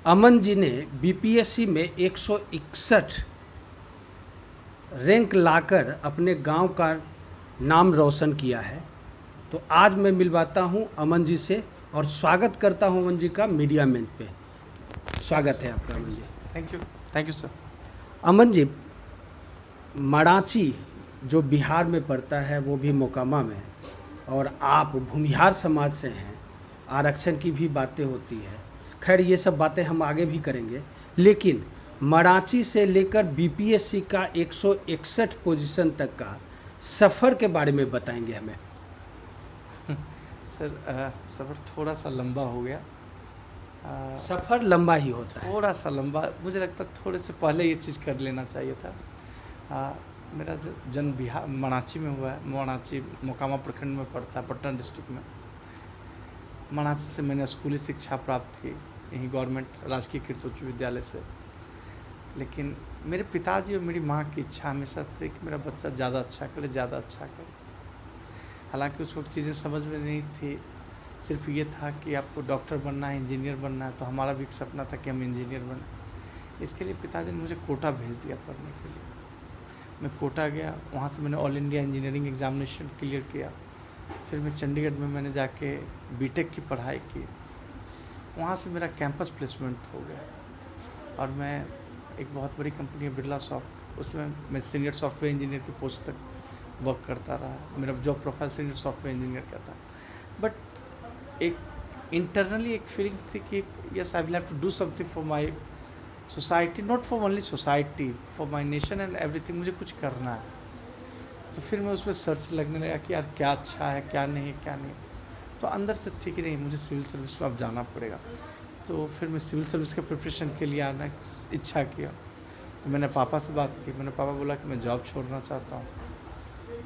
अमन जी ने बीपीएससी में 161 रैंक लाकर अपने गांव का नाम रोशन किया है। तो आज मैं मिलवाता हूं अमन जी से और स्वागत करता हूं अमन जी का मीडिया मंच पे। स्वागत है आपका Aman ji. Thank you sir. Aman ji, Marathi जो बिहार में पड़ता है वो भी मोकामा में, और आप भूमिहार समाज से हैं, आरक्षण की भी बातें होती है। खैर ये सब बातें हम आगे भी करेंगे, लेकिन मराठी से लेकर बीपीएससी का 161 पोजीशन तक का सफ़र के बारे में बताएंगे हमें। सर सफ़र थोड़ा सा लंबा हो गया। सफ़र लंबा ही होता है। थोड़ा सा लंबा, मुझे लगता है थोड़े से पहले ये चीज़ कर लेना चाहिए था। मेरा जन्म बिहार मराठी में हुआ है। मराठी मोकामा प्रखंड में पड़ता है, पटना डिस्ट्रिक्ट में। मराठी से मैंने स्कूली शिक्षा प्राप्त की यहीं गवर्नमेंट राजकीय कृत उच्च विद्यालय से। लेकिन मेरे पिताजी और मेरी माँ की इच्छा हमेशा थी कि मेरा बच्चा ज़्यादा अच्छा करे, ज़्यादा अच्छा करे। हालांकि उस वक्त चीज़ें समझ में नहीं थी, सिर्फ ये था कि आपको डॉक्टर बनना है, इंजीनियर बनना है। तो हमारा भी एक सपना था कि हम इंजीनियर बने। इसके लिए पिताजी ने मुझे कोटा भेज दिया पढ़ने के लिए। मैं कोटा गया, वहाँ से मैंने all India engineering examination clear किया। फिर मैं चंडीगढ़ में मैंने जाके बीटेक की पढ़ाई की। वहाँ से मेरा कैंपस प्लेसमेंट हो गया और मैं एक बहुत बड़ी कंपनी है बिरला सॉफ्ट, उसमें मैं सीनियर सॉफ्टवेयर इंजीनियर की पोस्ट तक वर्क करता रहा। मेरा job profile senior software engineer का था। बट एक इंटरनली एक फीलिंग थी कि yes I will have to do something for my society, not for only society, for my nation and everything. मुझे कुछ करना है। तो फिर मैं उसमें सर्च लगने लगा कि यार क्या अच्छा है, क्या नहीं, क्या नहीं। तो अंदर से थी कि नहीं, मुझे सिविल सर्विस में अब जाना पड़ेगा। तो फिर मैं सिविल सर्विस के प्रिपरेशन के लिए आना इच्छा किया। तो मैंने पापा से बात की। मैंने पापा बोला कि मैं जॉब छोड़ना चाहता हूँ।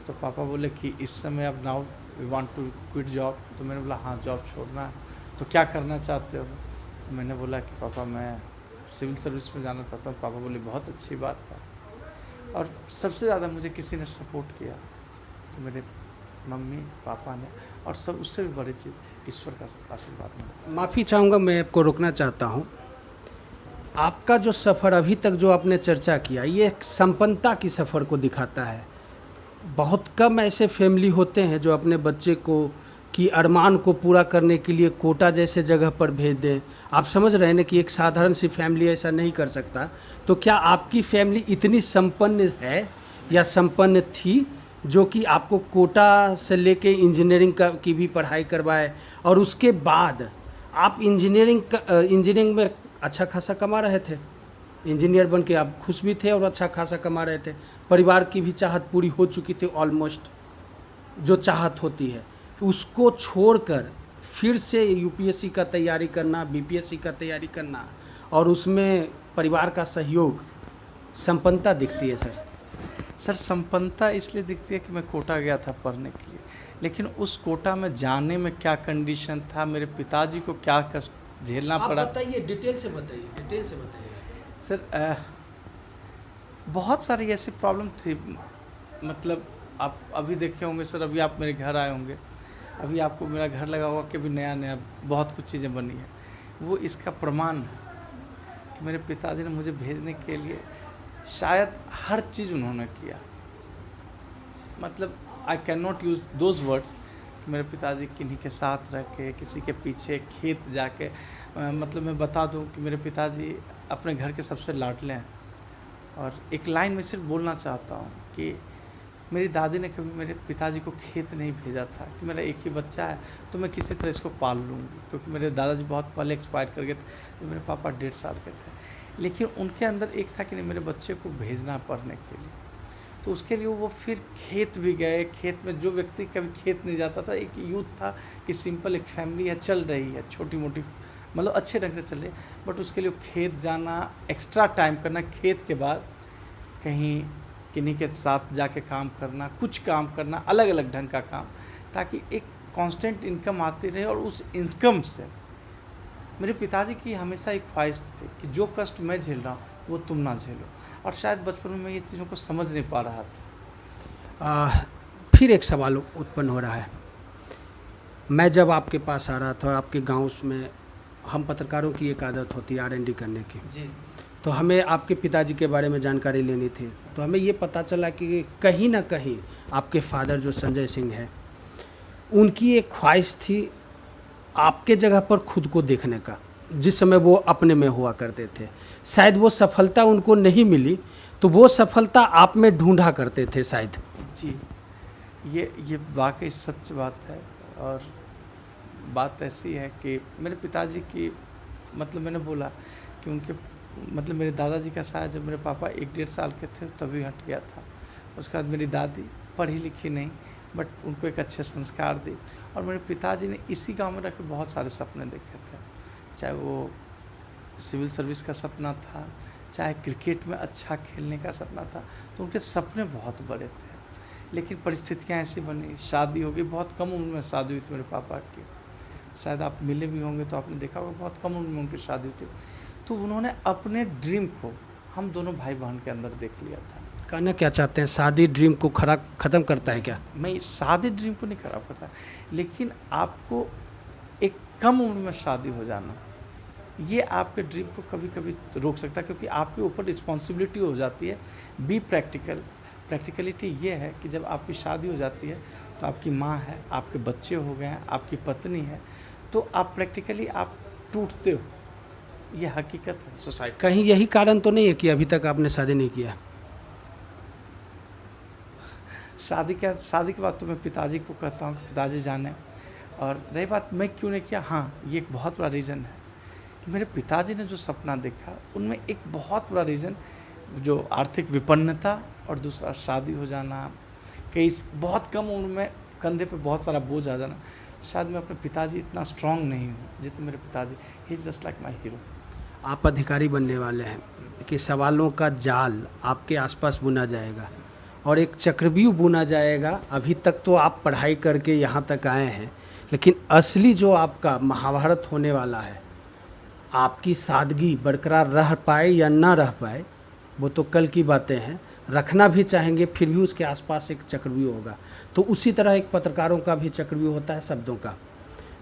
तो पापा बोले कि इस समय अब now we want to quit job. तो मैंने बोला हाँ जॉब छोड़ना है। तो क्या करना चाहते हो? तो मैंने बोला कि पापा मैं सिविल सर्विस में जाना चाहता हूँ। पापा बोले बहुत अच्छी बात है। और सबसे ज़्यादा मुझे किसी ने सपोर्ट किया तो मेरे मम्मी पापा ने, और सब उससे भी बड़ी चीज़ ईश्वर का आशीर्वाद मिला। माफ़ी चाहूँगा, मैं आपको रोकना चाहता हूँ। आपका जो सफ़र अभी तक जो आपने चर्चा किया, ये एक संपन्नता की सफ़र को दिखाता है। बहुत कम ऐसे फैमिली होते हैं जो अपने बच्चे को की अरमान को पूरा करने के लिए कोटा जैसे जगह पर भेज दें। आप समझ रहे हैं ना कि एक साधारण सी फैमिली ऐसा नहीं कर सकता। तो क्या आपकी फैमिली इतनी संपन्न है या संपन्न थी जो कि आपको कोटा से लेके इंजीनियरिंग की भी पढ़ाई करवाए, और उसके बाद आप इंजीनियरिंग में अच्छा खासा कमा रहे थे, इंजीनियर बन के आप खुश भी थे और अच्छा खासा कमा रहे थे, परिवार की भी चाहत पूरी हो चुकी थी ऑलमोस्ट, जो चाहत होती है। उसको छोड़कर फिर से यूपीएससी का तैयारी करना, बीपीएससी का तैयारी करना, और उसमें परिवार का सहयोग, संपन्नता दिखती है सर संपन्नता इसलिए दिखती है कि मैं कोटा गया था पढ़ने के लिए। लेकिन उस कोटा में जाने में क्या कंडीशन था, मेरे पिताजी को क्या कष्ट झेलना पड़ा। आप बताइए, डिटेल से बताइए। सर बहुत सारी ऐसी प्रॉब्लम थी। मतलब आप अभी देखे होंगे सर, अभी आप मेरे घर आए होंगे, अभी आपको मेरा घर लगा होगा कि अभी नया नया बहुत कुछ चीज़ें बनी हैं। वो इसका प्रमाण है कि मेरे पिताजी ने मुझे भेजने के लिए शायद हर चीज़ उन्होंने किया। मतलब I can not use those words. मेरे पिताजी किन्हीं के साथ रह के, किसी के पीछे खेत जाके, मतलब मैं बता दूं कि मेरे पिताजी अपने घर के सबसे लाडले हैं। और एक लाइन में सिर्फ बोलना चाहता हूं कि मेरी दादी ने कभी मेरे पिताजी को खेत नहीं भेजा था कि मेरा एक ही बच्चा है तो मैं किसी तरह इसको पाल लूँगी, क्योंकि मेरे दादाजी बहुत पहले एक्सपायर कर गए थे जब मेरे पापा 1.5 साल के थे। लेकिन उनके अंदर एक था कि नहीं, मेरे बच्चे को भेजना पढ़ने के लिए। तो उसके लिए वो फिर खेत भी गए। खेत में जो व्यक्ति कभी खेत नहीं जाता था, एक यूथ था कि सिंपल एक फैमिली है, चल रही है छोटी मोटी, मतलब अच्छे ढंग से चल रही है। बट उसके लिए खेत जाना, एक्स्ट्रा टाइम करना, खेत के बाद कहीं किन्हीं के साथ जाके काम करना, कुछ काम करना, अलग अलग ढंग का काम, ताकि एक कांस्टेंट इनकम आती रहे। और उस इनकम से मेरे पिताजी की हमेशा एक ख्वाहिश थी कि जो कष्ट मैं झेल रहा हूँ वो तुम ना झेलो। और शायद बचपन में ये चीज़ों को समझ नहीं पा रहा था। फिर एक सवाल उत्पन्न हो रहा है। मैं जब आपके पास आ रहा था, आपके गांव में हम पत्रकारों की एक आदत होती है R&D करने की, जी तो हमें आपके पिताजी के बारे में जानकारी लेनी थी। तो हमें ये पता चला कि कहीं ना कहीं आपके फादर जो संजय सिंह हैं, उनकी एक ख्वाहिश थी आपके जगह पर खुद को देखने का, जिस समय वो अपने में हुआ करते थे। शायद वो सफलता उनको नहीं मिली, तो वो सफलता आप में ढूंढा करते थे शायद। जी, ये वाकई सच बात है। और बात ऐसी है कि मेरे पिताजी की, मतलब मैंने बोला कि उनके, मतलब मेरे दादाजी का साया जब मेरे पापा 1-1.5 साल के थे तभी हट गया था। उसके बाद मेरी दादी पढ़ी लिखी नहीं, बट उनको एक अच्छे संस्कार दी। और मेरे पिताजी ने इसी गांव में रह के बहुत सारे सपने देखे थे, चाहे वो सिविल सर्विस का सपना था, चाहे क्रिकेट में अच्छा खेलने का सपना था। तो उनके सपने बहुत बड़े थे, लेकिन परिस्थितियाँ ऐसी बनी, शादी हो गई। बहुत कम उम्र में शादी हुई थी मेरे पापा की, शायद आप मिले भी होंगे तो आपने देखा होगा, बहुत कम उम्र में उनकी शादी हुई थी। तो उन्होंने अपने ड्रीम को हम दोनों भाई बहन के अंदर देख लिया था। कहना क्या चाहते हैं, शादी ड्रीम को ख़त्म करता है क्या? मैं शादी ड्रीम को नहीं खराब करता, लेकिन आपको एक कम उम्र में शादी हो जाना, ये आपके ड्रीम को कभी कभी रोक सकता है, क्योंकि आपके ऊपर रिस्पॉन्सिबिलिटी हो जाती है। Be practical. प्रैक्टिकलिटी ये है कि जब आपकी शादी हो जाती है तो आपकी माँ है, आपके बच्चे हो गए हैं, आपकी पत्नी है, तो आप प्रैक्टिकली आप टूटते हो। ये हकीकत है सोसाइटी। कहीं यही कारण तो नहीं है कि अभी तक आपने शादी नहीं किया? शादी के बाद तो मैं पिताजी को कहता हूँ कि पिताजी जाने। और रही बात मैं क्यों नहीं किया, हाँ ये एक बहुत बड़ा रीज़न है कि मेरे पिताजी ने जो सपना देखा उनमें एक बहुत बड़ा रीज़न, जो आर्थिक विपन्नता और दूसरा शादी हो जाना, कई बहुत कम उम्र में कंधे पे बहुत सारा बोझ आ जाना। शायद मैं अपने पिताजी इतना स्ट्रांग नहीं हूँ जितने मेरे पिताजी। He is just like my hero. आप अधिकारी बनने वाले हैं कि सवालों का जाल आपके आसपास बुना जाएगा और एक चक्रव्यूह बुना जाएगा। अभी तक तो आप पढ़ाई करके यहाँ तक आए हैं, लेकिन असली जो आपका महाभारत होने वाला है, आपकी सादगी बरकरार रह पाए या ना रह पाए वो तो कल की बातें हैं। रखना भी चाहेंगे फिर भी उसके आसपास एक चक्रव्यूह होगा। तो उसी तरह एक पत्रकारों का भी चक्रव्यूह होता है शब्दों का।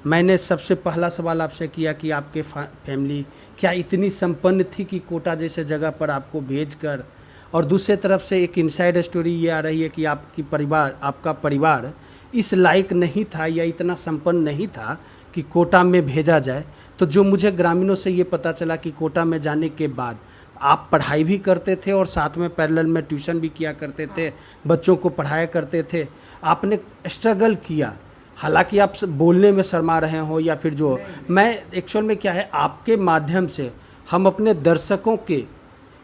मैंने सबसे पहला सवाल आपसे किया कि आपके फैमिली क्या इतनी संपन्न थी कि कोटा जैसे जगह पर आपको भेजकर, और दूसरे तरफ से एक इनसाइड स्टोरी ये आ रही है कि आपका परिवार इस लायक नहीं था या इतना संपन्न नहीं था कि कोटा में भेजा जाए। तो जो मुझे ग्रामीणों से ये पता चला कि कोटा में जाने के बाद आप पढ़ाई भी करते थे और साथ में पैरेलल में ट्यूशन भी किया करते थे, बच्चों को पढ़ाया करते थे, आपने स्ट्रगल किया। हालांकि आप बोलने में शर्मा रहे हो या फिर जो मैं एक्चुअल में क्या है, आपके माध्यम से हम अपने दर्शकों के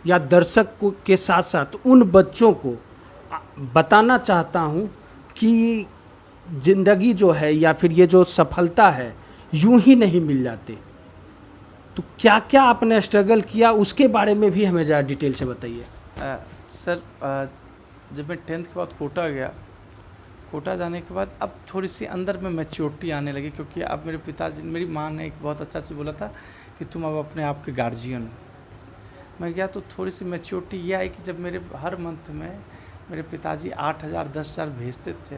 या दर्शक के साथ साथ उन बच्चों को बताना चाहता हूँ कि ज़िंदगी जो है या फिर ये जो सफलता है यूं ही नहीं मिल जाते। तो क्या क्या आपने स्ट्रगल किया उसके बारे में भी हमें ज़रा डिटेल से बताइए। सर, जब मैं 10th के बाद कोटा गया, कोटा जाने के बाद अब थोड़ी सी अंदर में मैच्योरिटी आने लगी, क्योंकि अब मेरे पिताजी, मेरी माँ ने एक बहुत अच्छा चीज़ बोला था कि तुम अब अपने आप के गार्जियन हो। मैं गया तो थोड़ी सी मैच्योरिटी ये आई कि जब मेरे हर मंथ में मेरे पिताजी 8,000 10,000 भेजते थे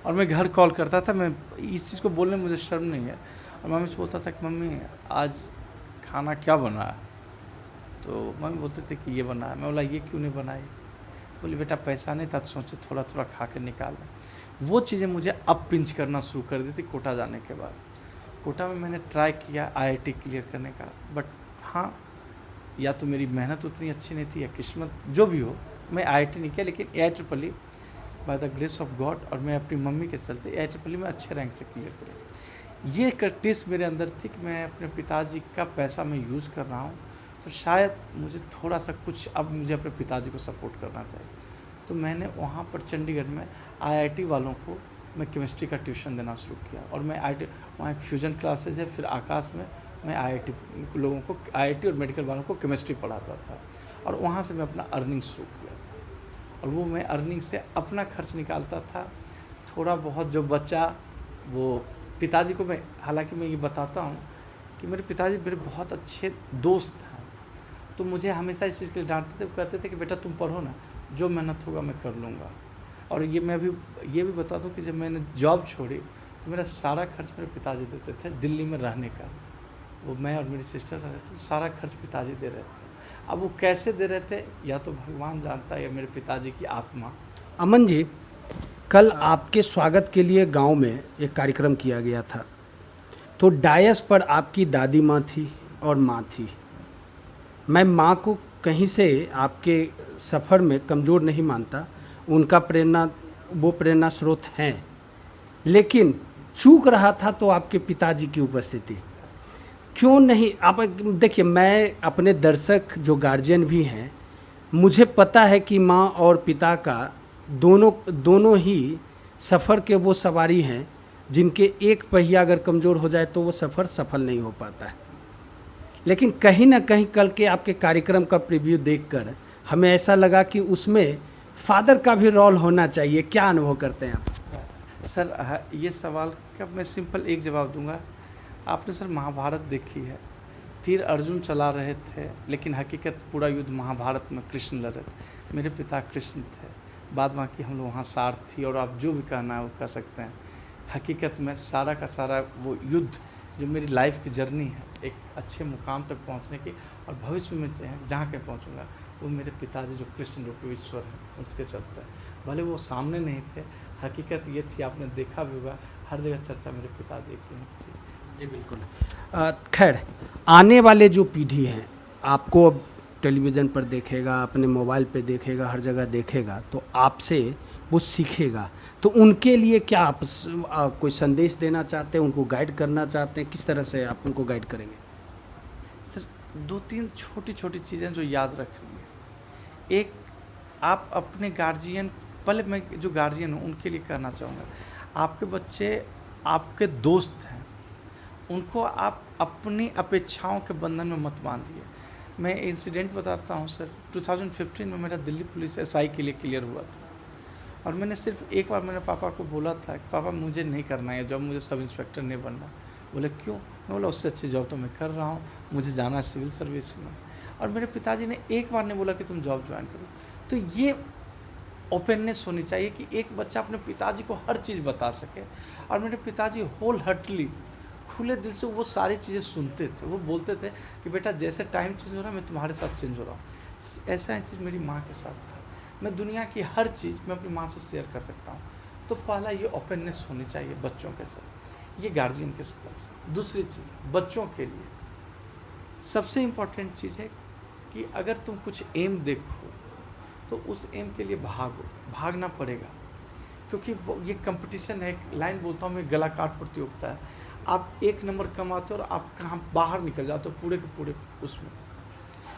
और मैं घर कॉल करता था। मैं इस चीज़ को बोलने में मुझे शर्म नहीं है। और मम्मी से बोलता था कि मम्मी आज खाना क्या बना है, तो मम्मी बोलते थे कि ये बना है। मैं बोला ये क्यों नहीं बनाई? बोली बेटा पैसा नहीं था तो सोचे थोड़ा थोड़ा खा के निकालें। वो चीज़ें मुझे अब पिंच करना शुरू कर दी थी कोटा जाने के बाद। कोटा में मैंने ट्राई किया IIT क्लियर करने का, बट हाँ, या तो मेरी मेहनत उतनी अच्छी नहीं थी या किस्मत, जो भी हो, मैं IIT नहीं किया, लेकिन AIEEE by the grace of God और मैं अपनी मम्मी के चलते AIEEE में अच्छे रैंक से क्लियर करी। ये टेस्ट मेरे अंदर थी कि मैं अपने पिताजी का पैसा मैं यूज़ कर रहा हूँ, तो शायद मुझे थोड़ा सा कुछ अब मुझे अपने पिताजी को सपोर्ट करना चाहिए। तो मैंने वहाँ पर चंडीगढ़ में IIT वालों को मैं केमिस्ट्री का ट्यूशन देना शुरू किया। और मैं IIT, वहाँ एक फ्यूजन क्लासेज है, फिर आकाश में मैं IIT लोगों को, IIT और मेडिकल वालों को केमिस्ट्री पढ़ाता था। और वहाँ से मैं अपना अर्निंग शुरू किया था, और वो मैं अर्निंग से अपना खर्च निकालता था। थोड़ा बहुत जो बचा वो पिताजी को मैं, हालांकि मैं ये बताता हूँ कि मेरे पिताजी मेरे बहुत अच्छे दोस्त हैं, तो मुझे हमेशा इस चीज़ के लिए डांटते थे। वो कहते थे कि बेटा तुम पढ़ो ना, जो मेहनत होगा मैं कर लूँगा। और ये मैं भी ये भी बता दूँ कि जब मैंने जॉब छोड़ी तो मेरा सारा खर्च मेरे पिताजी देते थे दिल्ली में रहने का। वो मैं और मेरी सिस्टर रह रहे थे, तो सारा खर्च पिताजी दे रहे थे। अब वो कैसे दे रहे थे या तो भगवान जानता है या मेरे पिताजी की आत्मा। अमन जी, कल आपके स्वागत के लिए गांव में एक कार्यक्रम किया गया था, तो डायस पर आपकी दादी माँ थी और माँ थी। मैं माँ को कहीं से आपके सफ़र में कमज़ोर नहीं मानता, उनका वो प्रेरणा स्रोत हैं, लेकिन चूक रहा था तो आपके पिताजी की उपस्थिति। क्यों नहीं आप देखिए, मैं अपने दर्शक जो गार्जियन भी हैं, मुझे पता है कि माँ और पिता का दोनों ही सफ़र के वो सवारी हैं जिनके एक पहिया अगर कमज़ोर हो जाए तो वो सफ़र सफल नहीं हो पाता है। लेकिन कहीं ना कहीं कल के आपके कार्यक्रम का प्रीव्यू देखकर हमें ऐसा लगा कि उसमें फादर का भी रोल होना चाहिए। क्या अनुभव करते हैं आप? सर ये सवाल का मैं सिंपल एक जवाब दूंगा। आपने सर महाभारत देखी है, तीर अर्जुन चला रहे थे, लेकिन हकीकत पूरा युद्ध महाभारत में कृष्ण लड़ रहे थे। मेरे पिता कृष्ण थे, बाद बाकी हम लोग वहाँ सारथ थी, और आप जो भी कहना है वो कह सकते हैं। हकीकत में सारा का सारा वो युद्ध जो मेरी लाइफ की जर्नी है एक अच्छे मुकाम तक पहुंचने की, और भविष्य में जहाँ कहीं पहुंचूंगा, वो मेरे पिताजी जो कृष्ण रूपी ईश्वर हैं उसके चलते हैं। भले वो सामने नहीं थे, हकीकत ये थी, आपने देखा भी होगा, हर जगह चर्चा मेरे पिताजी की थी। जी बिल्कुल। खैर, आने वाले जो पीढ़ी हैं, आपको अब टेलीविज़न पर देखेगा, अपने मोबाइल पे देखेगा, हर जगह देखेगा, तो आपसे वो सीखेगा। तो उनके लिए क्या आप कोई संदेश देना चाहते हैं, उनको गाइड करना चाहते हैं? किस तरह से आप उनको गाइड करेंगे? सर 2-3 छोटी छोटी चीज़ें जो याद रखनी है। एक, आप अपने गार्जियन, पहले मैं जो गार्जियन हूँ उनके लिए कहना चाहूँगा, आपके बच्चे आपके दोस्त हैं, उनको आप अपनी अपेक्षाओं के बंधन में मत बांधिए। मैं इंसिडेंट बताता हूँ सर। 2015 में मेरा दिल्ली पुलिस एसआई के लिए क्लियर हुआ था, और मैंने सिर्फ एक बार मेरे पापा को बोला था कि पापा मुझे नहीं करना है जॉब, मुझे सब इंस्पेक्टर नहीं बनना। बोले क्यों? मैं बोला उससे अच्छी जॉब तो मैं कर रहा हूँ, मुझे जाना है सिविल सर्विस में। और मेरे पिताजी ने एक बार नहीं बोला कि तुम जॉब ज्वाइन करो। तो ये ओपननेस होनी चाहिए कि एक बच्चा अपने पिताजी को हर चीज़ बता सके। और मेरे पिताजी होल हार्टली, खुले दिल से वो सारी चीज़ें सुनते थे। वो बोलते थे कि बेटा जैसे टाइम चेंज हो रहा है मैं तुम्हारे साथ चेंज हो रहा हूँ। ऐसा ही चीज़ मेरी माँ के साथ था। मैं दुनिया की हर चीज़ मैं अपनी माँ से शेयर कर सकता हूँ। तो पहला ये ओपननेस होनी चाहिए बच्चों के साथ, ये गार्जियन के तरफ से। दूसरी चीज़, बच्चों के लिए सबसे इम्पॉर्टेंट चीज़ है कि अगर तुम कुछ एम देखो तो उस एम के लिए भागो, भागना पड़ेगा, क्योंकि ये कंपटीशन है। एक लाइन बोलता हूँ मैं, गला काट प्रतियोगिता है। आप 1 नंबर कमाते हो और आप कहाँ बाहर निकल जाते हो पूरे के पूरे उसमें।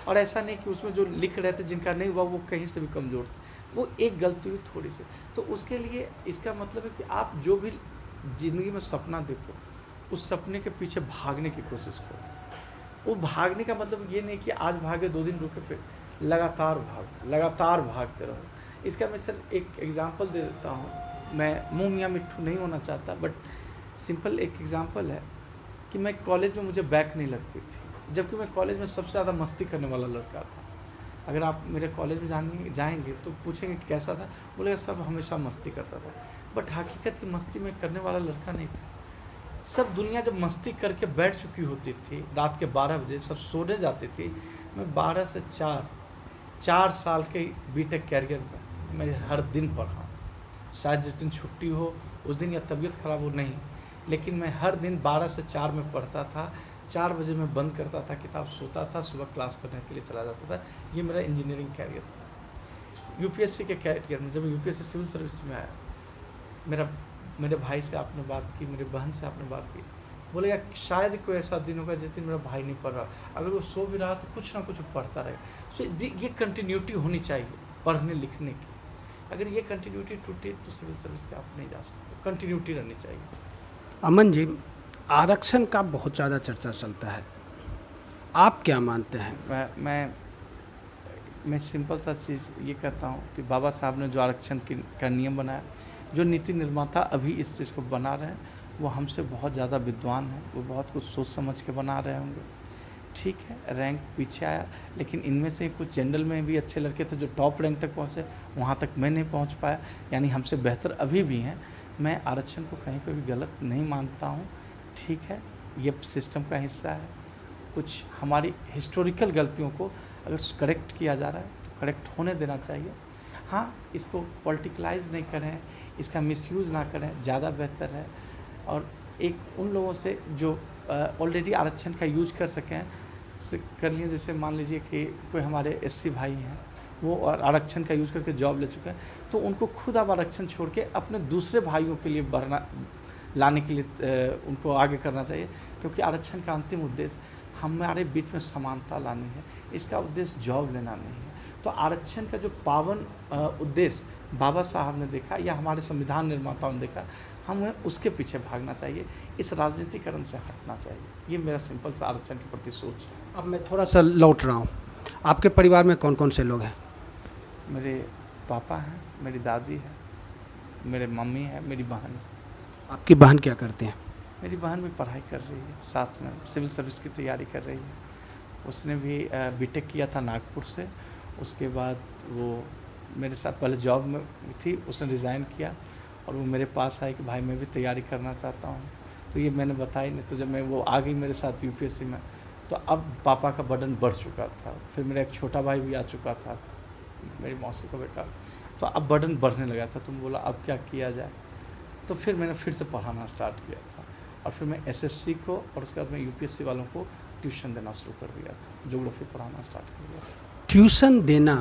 और ऐसा नहीं कि उसमें जो लिख रहे थे जिनका नहीं हुआ वो कहीं से भी कमज़ोर थे, वो एक गलती हुई थोड़ी सी। तो उसके लिए इसका मतलब है कि आप जो भी ज़िंदगी में सपना देखो, उस सपने के पीछे भागने की कोशिश करो। वो भागने का मतलब ये नहीं कि आज भागे 2 दिन रुके, फिर लगातार भागो, लगातार भागते रहो। इसका मैं सर एक एग्ज़ाम्पल दे देता हूँ। मैं मुँह मियाँ मिट्ठू नहीं होना चाहता, बट सिंपल एक एग्ज़ाम्पल है कि मैं कॉलेज में मुझे बैक नहीं लगती थी, जबकि मैं कॉलेज में सबसे ज़्यादा मस्ती करने वाला लड़का था। अगर आप मेरे कॉलेज में जाएंगे तो पूछेंगे कि कैसा था, बोलेगा सब हमेशा मस्ती करता था। बट हकीकत की मस्ती में करने वाला लड़का नहीं था। सब दुनिया जब मस्ती करके बैठ चुकी होती थी, रात के 12 बजे सब सोने जाती थी, मैं 12 से 4 साल के बीटेक कैरियर में मैं हर दिन पढ़ा हूँ। शायद जिस दिन छुट्टी हो उस दिन या तबीयत ख़राब हो, नहीं, लेकिन मैं हर दिन 12 से 4 में पढ़ता था। 4 बजे मैं बंद करता था किताब, सोता था, सुबह क्लास करने के लिए चला जाता था। ये मेरा इंजीनियरिंग कैरियर था। यूपीएससी के कैरियर में, जब मैं यूपीएससी सिविल सर्विस में आया, मेरे भाई से आपने बात की, मेरी बहन से आपने बात की, बोलेगा शायद कोई ऐसा दिन होगा जिस दिन मेरा भाई नहीं पढ़ रहा, अगर वो सो भी रहा तो कुछ ना कुछ पढ़ता रहेगा। सो ये कंटिन्यूटी होनी चाहिए पढ़ने लिखने की। अगर ये कंटिन्यूटी टूटे तो सिविल सर्विस के आप नहीं जा सकते, कंटिन्यूटी रहनी चाहिए। अमन जी, आरक्षण का बहुत ज़्यादा चर्चा चलता है, आप क्या मानते हैं? मैं सिंपल सा चीज़ ये कहता हूँ कि बाबा साहब ने जो आरक्षण का नियम बनाया, जो नीति निर्माता अभी इस चीज़ को बना रहे हैं, वो हमसे बहुत ज़्यादा विद्वान हैं, वो बहुत कुछ सोच समझ के बना रहे होंगे। ठीक है, रैंक पीछे आया, लेकिन इनमें से कुछ जनरल में भी अच्छे लड़के थे जो टॉप रैंक तक पहुँचे, वहाँ तक मैं नहीं पहुँच पाया, यानी हमसे बेहतर अभी भी हैं। मैं आरक्षण को कहीं पे भी गलत नहीं मानता हूँ। ठीक है, ये सिस्टम का हिस्सा है, कुछ हमारी हिस्टोरिकल गलतियों को अगर करेक्ट किया जा रहा है तो करेक्ट होने देना चाहिए। हाँ, इसको पॉलिटिकलाइज नहीं करें, इसका मिसयूज़ ना करें, ज़्यादा बेहतर है। और एक उन लोगों से जो ऑलरेडी आरक्षण का यूज कर सकें से कर लिए। जैसे मान लीजिए कि कोई हमारे एससी भाई हैं, वो आरक्षण का यूज़ करके जॉब ले चुके हैं, तो उनको खुद अब आरक्षण छोड़ के अपने दूसरे भाइयों के लिए बढ़ना लाने के लिए उनको आगे करना चाहिए, क्योंकि आरक्षण का अंतिम उद्देश्य हमारे बीच में समानता लानी है, इसका उद्देश्य जॉब लेना नहीं है। तो आरक्षण का जो पावन उद्देश्य बाबा साहब ने देखा या हमारे संविधान निर्माताओं ने देखा, हमें उसके पीछे भागना चाहिए, इस राजनीतिकरण से हटना चाहिए। ये मेरा सिंपल सा आरक्षण के प्रति सोच है। अब मैं थोड़ा सा लौट रहा हूँ, आपके परिवार में कौन कौन से लोग हैं? मेरे पापा हैं, मेरी दादी है, मेरे मम्मी है, मेरी बहन है। आपकी बहन क्या करते हैं? मेरी बहन भी पढ़ाई कर रही है, साथ में सिविल सर्विस की तैयारी कर रही है। उसने भी बीटेक किया था नागपुर से। उसके बाद वो मेरे साथ पहले जॉब में थी, उसने रिज़ाइन किया और वो मेरे पास आई कि भाई मैं भी तैयारी करना चाहता हूँ। तो ये मैंने बताई नहीं, तो जब मैं वो आ गई मेरे साथ यूपीएससी में, तो अब पापा का बर्डन बढ़ चुका था। फिर मेरा एक छोटा भाई भी आ चुका था, मेरी मौसी का बेटा, तो अब बर्डन बढ़ने लगा था। तो मैं बोला अब क्या किया जाए, तो फिर मैंने फिर से पढ़ाना स्टार्ट किया था। और फिर मैं एसएससी को और उसके बाद मैं यूपीएससी वालों को ट्यूशन देना शुरू कर दिया था, ज्योग्राफी पढ़ाना स्टार्ट कर दिया। ट्यूशन देना,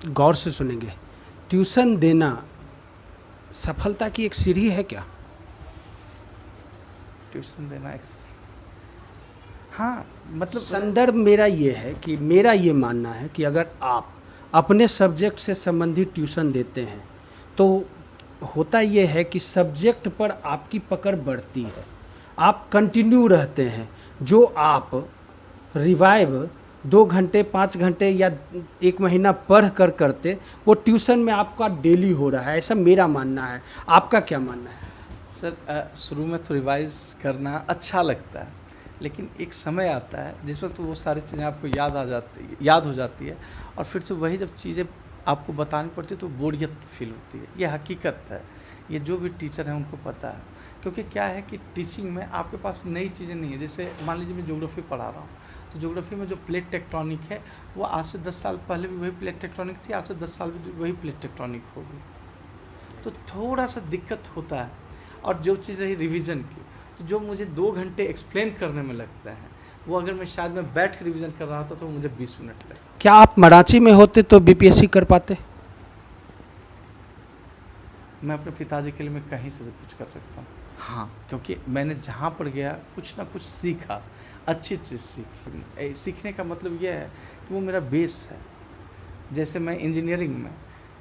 गौर से सुनेंगे, ट्यूशन देना सफलता की एक सीढ़ी है क्या? ट्यूशन देना एक, हाँ, मतलब संदर्भ मेरा ये है कि मेरा ये मानना है कि अगर आप अपने सब्जेक्ट से संबंधित ट्यूशन देते हैं तो होता ये है कि सब्जेक्ट पर आपकी पकड़ बढ़ती है, आप कंटिन्यू रहते हैं। जो आप रिवाइव 2 घंटे 5 घंटे या 1 महीना पढ़ कर करते, वो ट्यूशन में आपका डेली हो रहा है, ऐसा मेरा मानना है। आपका क्या मानना है? सर, शुरू में तो रिवाइज करना अच्छा लगता है, लेकिन एक समय आता है जिस वक्त वो सारी चीज़ें आपको याद हो जाती है और फिर से वही जब चीज़ें आपको बतानी पड़ती है तो बोरियत फील होती है। ये हकीकत है, ये जो भी टीचर हैं उनको पता है। क्योंकि क्या है कि टीचिंग में आपके पास नई चीज़ें नहीं है। जैसे मान लीजिए मैं ज्योग्राफी पढ़ा रहा हूँ, तो ज्योग्राफी में जो प्लेट टेक्टोनिक है वो आज से 10 साल पहले भी वही प्लेट टेक्टोनिक थी, आज से 10 साल भी वही प्लेट टेक्टोनिक होगी। तो थोड़ा सा दिक्कत होता है। और जो चीज़ रही रिवीजन की, तो जो मुझे 2 घंटे एक्सप्लेन करने में लगता है, वो अगर मैं बैठ कर रिवीजन कर रहा था तो मुझे 20 मिनट लगता। क्या आप मराठी में होते तो बीपीएससी कर पाते? मैं अपने पिताजी के लिए मैं कहीं से भी कुछ कर सकता हूँ। हाँ, क्योंकि मैंने जहाँ पर गया कुछ ना कुछ सीखा, अच्छी चीज़ सीखी। सीखने का मतलब यह है कि वो मेरा बेस है। जैसे मैं इंजीनियरिंग में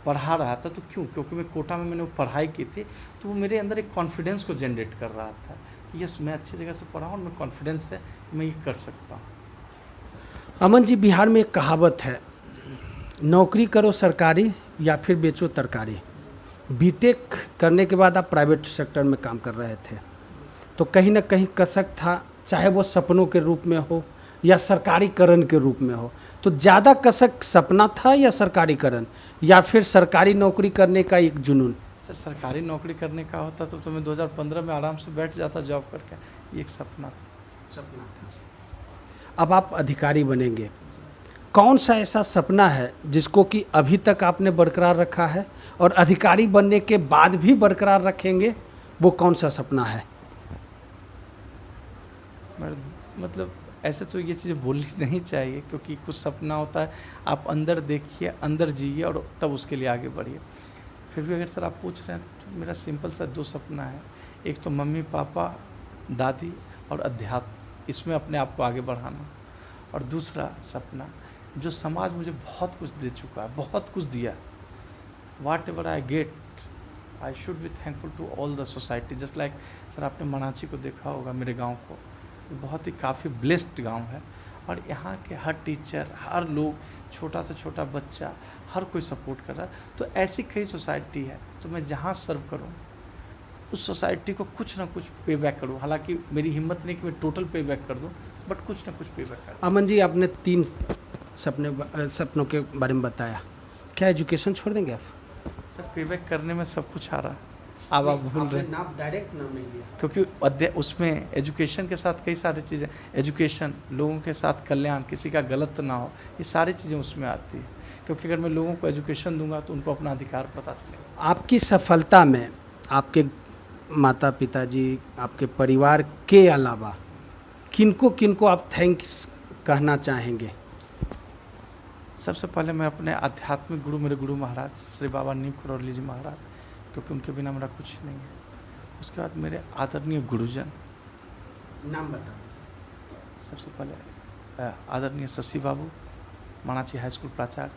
पढ़ा रहा था, तो क्योंकि मैं कोटा में मैंने वो पढ़ाई की थी, तो वो मेरे अंदर एक कॉन्फिडेंस को जनरेट कर रहा था कि यस, मैं अच्छी जगह से पढ़ा हूँ और मैं कॉन्फिडेंस है मैं ये कर सकता हूँ। अमन जी, बिहार में एक कहावत है, नौकरी करो सरकारी या फिर बेचो तरकारी। बीटेक करने के बाद आप प्राइवेट सेक्टर में काम कर रहे थे, तो कहीं ना कहीं कसक था, चाहे वो सपनों के रूप में हो या सरकारीकरण के रूप में हो। तो ज़्यादा कसक सपना था या सरकारीकरण, या फिर सरकारी नौकरी करने का एक जुनून? सर, सरकारी नौकरी करने का होता तो मैं 2015 में आराम से बैठ जाता जॉब करके। ये एक सपना था। अब आप अधिकारी बनेंगे, कौन सा ऐसा सपना है जिसको कि अभी तक आपने बरकरार रखा है और अधिकारी बनने के बाद भी बरकरार रखेंगे? वो कौन सा सपना है? मतलब ऐसे तो ये चीज़ें बोलनी नहीं चाहिए, क्योंकि कुछ सपना होता है, आप अंदर देखिए, अंदर जिए और तब उसके लिए आगे बढ़िए। फिर भी अगर सर आप पूछ रहे हैं तो मेरा सिंपल सा 2 सपना है। एक तो मम्मी पापा दादी और अध्यात्म, इसमें अपने आप को आगे बढ़ाना। और दूसरा सपना, जो समाज मुझे बहुत कुछ दे चुका है, बहुत कुछ दिया, whatever I get I should be thankful to all the society. Just like sir, आपने मनाची को देखा होगा, मेरे गांव को, बहुत ही काफ़ी ब्लेस्ड गांव है और यहाँ के हर टीचर, हर लोग, छोटा से छोटा बच्चा, हर कोई सपोर्ट कर रहा है। तो ऐसी कई सोसाइटी है, तो मैं जहाँ सर्व करूँ उस सोसाइटी को कुछ ना कुछ पे बैक करूँ। हालांकि मेरी हिम्मत नहीं कि मैं टोटल पे बैक कर दूँ, बट कुछ ना कुछ पे बैक कर। अमन जी, आपने 3 सपनों के बारे में बताया, क्या एजुकेशन छोड़ देंगे आप? सर, पे बैक करने में सब कुछ आ रहा है। अब आप भूल रहे हैं, नाम डायरेक्ट नाम नहीं लिया। क्योंकि उसमें एजुकेशन के साथ कई सारी चीज़ें, एजुकेशन, लोगों के साथ कल्याण, किसी का गलत ना हो, ये सारी चीज़ें उसमें आती है। क्योंकि अगर मैं लोगों को एजुकेशन दूंगा तो उनको अपना अधिकार पता चलेगा। आपकी सफलता में आपके माता पिताजी, आपके परिवार के अलावा किनको किनको आप थैंक्स कहना चाहेंगे? सबसे पहले मैं अपने आध्यात्मिक गुरु, मेरे गुरु महाराज श्री बाबा नीम करौली जी महाराज, क्योंकि उनके बिना मेरा कुछ नहीं है। उसके बाद मेरे आदरणीय गुरुजन, नाम बता दीजिए। सबसे पहले आदरणीय शशि बाबू, माणाची हाई स्कूल प्राचार्य,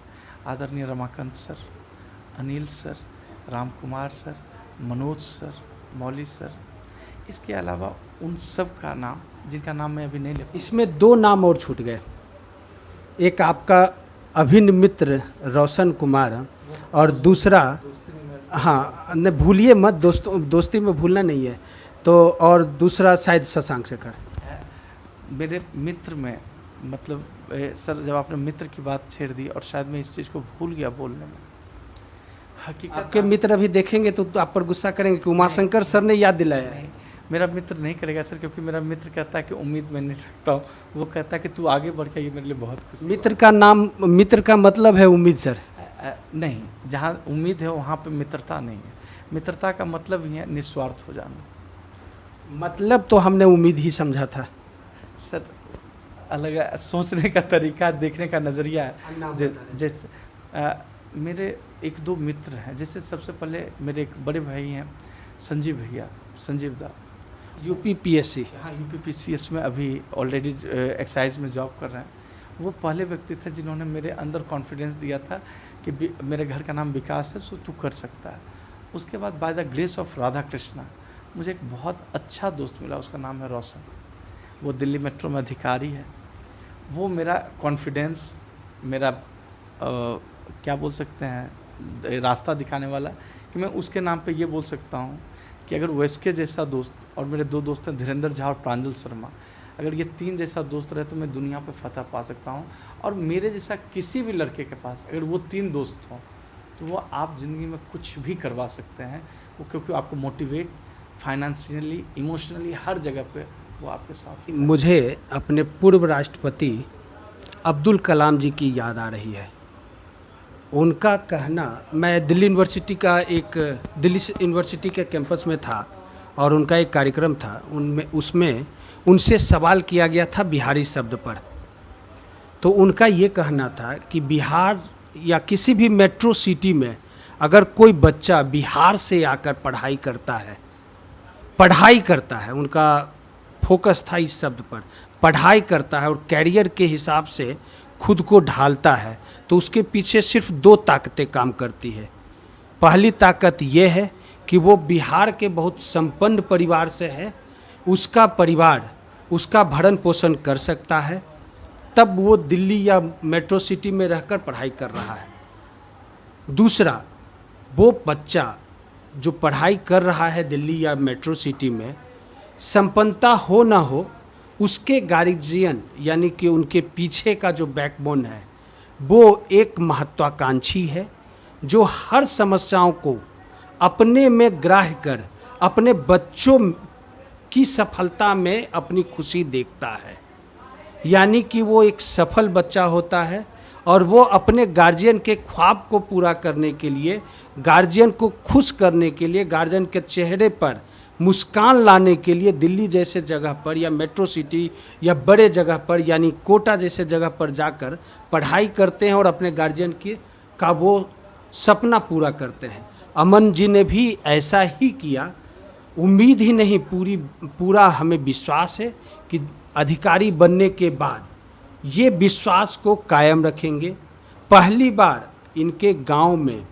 आदरणीय Ramakant sir, Anil sir, Ram Kumar sir, Manoj sir, Mauli sir. इसके अलावा उन सब का नाम, जिनका नाम मैं अभी नहीं ले, इसमें 2 नाम और छूट गए। एक आपका अभिन्न मित्र रोशन कुमार और दूसरा, हाँ न भूलिए मत, दोस्ती में भूलना नहीं है तो, और दूसरा शायद शशांक शेखर। मेरे मित्र में मतलब सर, जब आपने मित्र की बात छेड़ दी और शायद मैं इस चीज़ को भूल गया बोलने में। हकीकत आपके मित्र अभी देखेंगे तो आप पर गुस्सा करेंगे कि उमाशंकर सर ने याद दिलाया है। मेरा मित्र नहीं करेगा सर, क्योंकि मेरा मित्र कहता है कि उम्मीद मैं नहीं रखता हूँ। वो कहता है कि तू आगे बढ़ के, ये मेरे लिए बहुत खुशी। मित्र का नाम, मित्र का मतलब है उम्मीद सर। नहीं, जहाँ उम्मीद है वहाँ पे मित्रता नहीं है। मित्रता का मतलब ही है निस्वार्थ हो जाना। मतलब तो हमने उम्मीद ही समझा था सर, अलग सोचने का तरीका, देखने का नज़रिया है। जैसे मेरे 1-2 मित्र हैं, जैसे सबसे पहले मेरे एक बड़े भाई हैं संजीव भैया, संजीव दा, UPPSC। हाँ UPPCS में अभी ऑलरेडी एक्साइज में जॉब कर रहे हैं। वो पहले व्यक्ति थे जिन्होंने मेरे अंदर कॉन्फिडेंस दिया था कि मेरे घर का नाम विकास है, सो तू कर सकता है। उसके बाद by the grace of Radha Krishna मुझे एक बहुत अच्छा दोस्त मिला, उसका नाम है रोशन। वो दिल्ली मेट्रो में अधिकारी है। वो मेरा कॉन्फिडेंस, मेरा क्या बोल सकते हैं, रास्ता दिखाने वाला, कि मैं उसके नाम पे ये बोल सकता हूँ कि अगर वैसके जैसा दोस्त, और मेरे 2 दोस्त हैं धीरेन्द्र झा और प्रांजल शर्मा, अगर ये 3 जैसा दोस्त रहे तो मैं दुनिया पे फतह पा सकता हूँ। और मेरे जैसा किसी भी लड़के के पास अगर वो 3 दोस्त हों तो वो आप ज़िंदगी में कुछ भी करवा सकते हैं। वो क्योंकि आपको मोटिवेट, फाइनेंशियली, इमोशनली, हर जगह पे वो आपके साथ। मुझे अपने पूर्व राष्ट्रपति अब्दुल कलाम जी की याद आ रही है। उनका कहना, मैं दिल्ली यूनिवर्सिटी के कैंपस में था और उनका एक कार्यक्रम था, उसमें उनसे सवाल किया गया था बिहारी शब्द पर। तो उनका ये कहना था कि बिहार या किसी भी मेट्रो सिटी में अगर कोई बच्चा बिहार से आकर पढ़ाई करता है, उनका फोकस था इस शब्द पर, पढ़ाई करता है और कैरियर के हिसाब से खुद को ढालता है, तो उसके पीछे सिर्फ 2 ताकतें काम करती है। पहली ताकत ये है कि वो बिहार के बहुत संपन्न परिवार से है, उसका परिवार उसका भरण पोषण कर सकता है, तब वो दिल्ली या मेट्रो सिटी में रहकर पढ़ाई कर रहा है। दूसरा, वो बच्चा जो पढ़ाई कर रहा है दिल्ली या मेट्रो सिटी में, संपन्नता हो ना हो, उसके गार्जियन यानी कि उनके पीछे का जो बैकबोन है वो एक महत्वाकांक्षी है, जो हर समस्याओं को अपने में ग्राह्य कर अपने बच्चों की सफलता में अपनी खुशी देखता है। यानी कि वो एक सफल बच्चा होता है और वो अपने गार्जियन के ख्वाब को पूरा करने के लिए, गार्जियन को खुश करने के लिए, गार्जियन के चेहरे पर मुस्कान लाने के लिए दिल्ली जैसे जगह पर या मेट्रो सिटी या बड़े जगह पर यानी कोटा जैसे जगह पर जाकर पढ़ाई करते हैं और अपने गार्जियन का वो सपना पूरा करते हैं। अमन जी ने भी ऐसा ही किया। उम्मीद ही नहीं, पूरा हमें विश्वास है कि अधिकारी बनने के बाद ये विश्वास को कायम रखेंगे। पहली बार इनके गांव में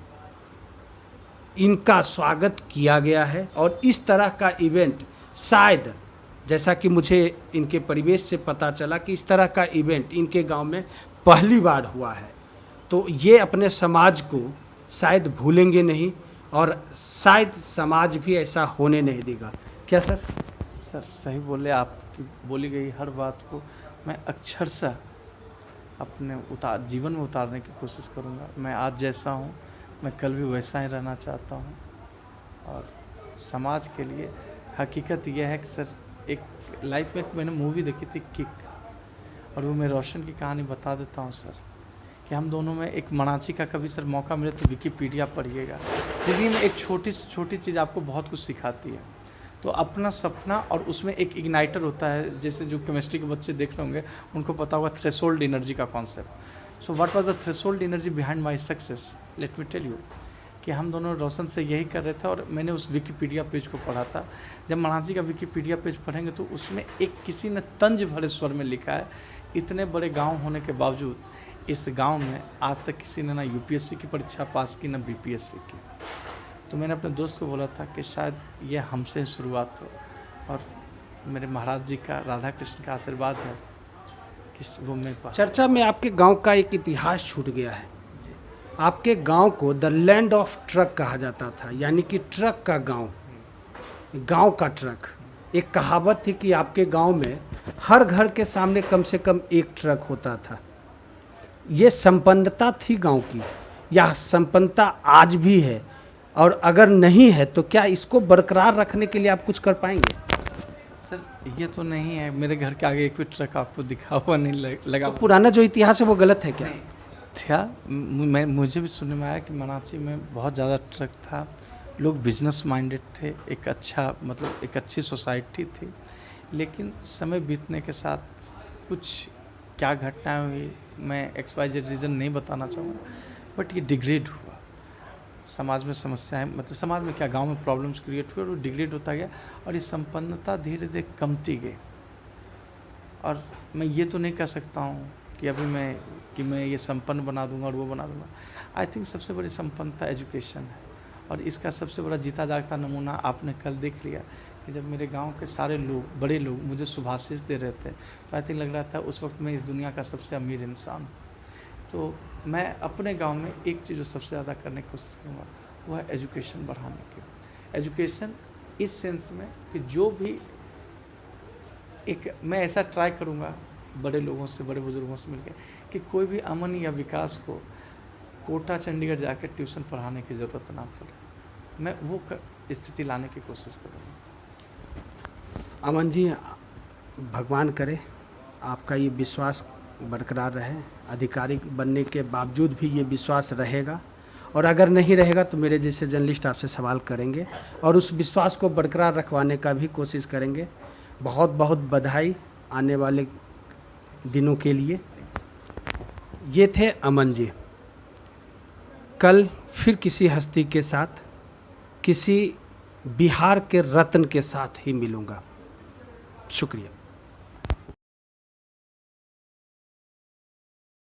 इनका स्वागत किया गया है और इस तरह का इवेंट शायद, जैसा कि मुझे इनके परिवेश से पता चला कि इस तरह का इवेंट इनके गांव में पहली बार हुआ है, तो ये अपने समाज को शायद भूलेंगे नहीं और शायद समाज भी ऐसा होने नहीं देगा। क्या सर? सर सही बोले, आपकी बोली गई हर बात को मैं अक्षरशः अपने जीवन में उतारने की कोशिश करूँगा। मैं आज जैसा हूँ मैं कल भी वैसा ही रहना चाहता हूँ और समाज के लिए। हकीकत यह है कि सर, एक लाइफ में मैंने मूवी देखी थी किक, और वो मैं रोशन की कहानी बता देता हूँ सर, कि हम दोनों में एक मणाची का कभी सर मौका मिले तो विकिपीडिया पढ़िएगा। ज़िंदगी में एक छोटी से छोटी चीज़ आपको बहुत कुछ सिखाती है। तो अपना सपना, और उसमें एक इग्नाइटर होता है, जैसे जो केमिस्ट्री के बच्चे देख रहे होंगे उनको पता होगा थ्रेशोल्ड एनर्जी का concept. So what was the threshold energy behind my success? Let me tell you कि हम दोनों रोशन से यही कर रहे थे, और मैंने उस विकिपीडिया पेज को पढ़ा था। जब मणाची का विकिपीडिया पेज पढ़ेंगे तो उसमें एक किसी ने तंज भरे स्वर में लिखा है, इतने बड़े गांव होने के बावजूद इस गांव में आज तक किसी ने ना यूपीएससी की परीक्षा पास की, ना बीपीएससी की। तो मैंने अपने दोस्त को बोला था कि शायद ये हमसे शुरुआत हो, और मेरे महाराज जी का, राधा कृष्ण का आशीर्वाद है कि वो मैं पा। चर्चा में आपके गांव का एक इतिहास छूट गया है। आपके गांव को द लैंड ऑफ ट्रक कहा जाता था, यानी कि ट्रक का गांव, गांव का ट्रक। एक कहावत थी कि आपके गांव में हर घर के सामने कम से कम एक ट्रक होता था। ये संपन्नता थी गांव की, यह संपन्नता आज भी है, और अगर नहीं है तो क्या इसको बरकरार रखने के लिए आप कुछ कर पाएंगे? सर, ये तो नहीं है, मेरे घर के आगे एक भी ट्रक आपको दिखा हुआ नहीं लगा। तो पुराना जो इतिहास है वो गलत है क्या? नहीं था। मुझे भी सुनने में आया कि मणाची में बहुत ज़्यादा ट्रक था, लोग बिजनेस माइंडेड थे, एक अच्छा मतलब एक अच्छी सोसाइटी थी। लेकिन समय बीतने के साथ कुछ क्या घटनाएं हुई, मैं XYZ रीज़न नहीं बताना चाहूँगा, बट ये डिग्रेड हुआ। समाज में समस्याएं, मतलब समाज में क्या, गांव में प्रॉब्लम्स क्रिएट हुए और वो डिग्रेड होता गया, और ये संपन्नता धीरे धीरे कमती गई। और मैं ये तो नहीं कह सकता हूँ कि अभी मैं ये संपन्न बना दूंगा और वो बना दूंगा। आई थिंक सबसे बड़ी संपन्नता एजुकेशन है, और इसका सबसे बड़ा जीता जागता नमूना आपने कल देख लिया कि जब मेरे गांव के सारे लोग, बड़े लोग मुझे शुभाशीष दे रहे थे, तो आई थिंक लग रहा था उस वक्त मैं इस दुनिया का सबसे अमीर इंसान हूँ। तो मैं अपने गांव में एक चीज़ जो सबसे ज़्यादा करने की कोशिश करूँगा वो है एजुकेशन बढ़ाने की। एजुकेशन इस सेंस में कि जो भी एक मैं ऐसा ट्राई करूँगा बड़े लोगों से, बड़े बुजुर्गों से मिलकर, कि कोई भी अमन या विकास को कोटा चंडीगढ़ जाकर ट्यूशन पढ़ाने की ज़रूरत ना पड़े। मैं वो स्थिति लाने की कोशिश करूँगा। अमन जी, भगवान करे आपका ये विश्वास बरकरार रहे, अधिकारी बनने के बावजूद भी ये विश्वास रहेगा, और अगर नहीं रहेगा तो मेरे जैसे जर्नलिस्ट आपसे सवाल करेंगे और उस विश्वास को बरकरार रखवाने का भी कोशिश करेंगे। बहुत बहुत बधाई आने वाले दिनों के लिए। ये थे अमन जी। कल फिर किसी हस्ती के साथ, किसी बिहार के रत्न के साथ ही मिलूँगा। शुक्रिया।